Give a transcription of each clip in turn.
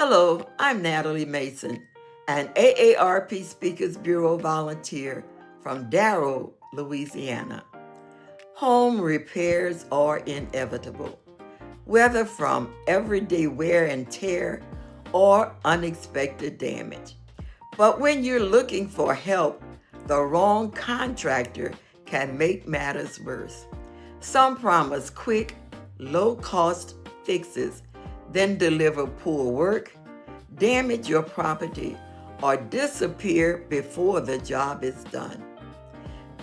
Hello, I'm Natalie Mason, an AARP Speakers Bureau volunteer from Darrow, Louisiana. Home repairs are inevitable, whether from everyday wear and tear or unexpected damage. But when you're looking for help, the wrong contractor can make matters worse. Some promise quick, low-cost fixes, then deliver poor work, damage your property, or disappear before the job is done.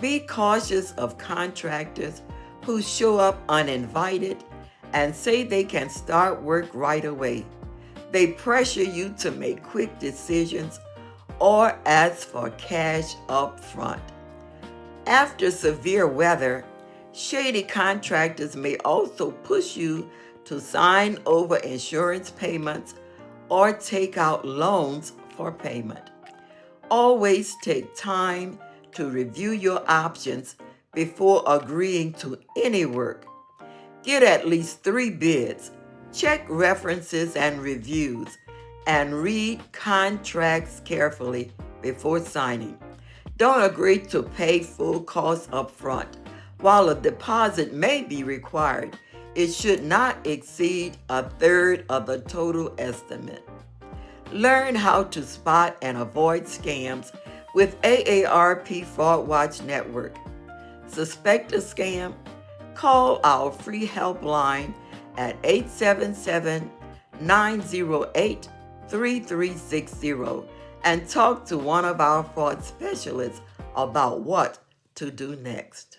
Be cautious of contractors who show up uninvited and say they can start work right away. They pressure you to make quick decisions or ask for cash up front. After severe weather, shady contractors may also push you to sign over insurance payments or take out loans for payment. Always take time to review your options before agreeing to any work. Get at least 3 bids, check references and reviews, and read contracts carefully before signing. Don't agree to pay full costs up front. While a deposit may be required, it should not exceed a third of the total estimate. Learn how to spot and avoid scams with AARP Fraud Watch Network. Suspect a scam? Call our free helpline at 877-908-3360 and talk to one of our fraud specialists about what to do next.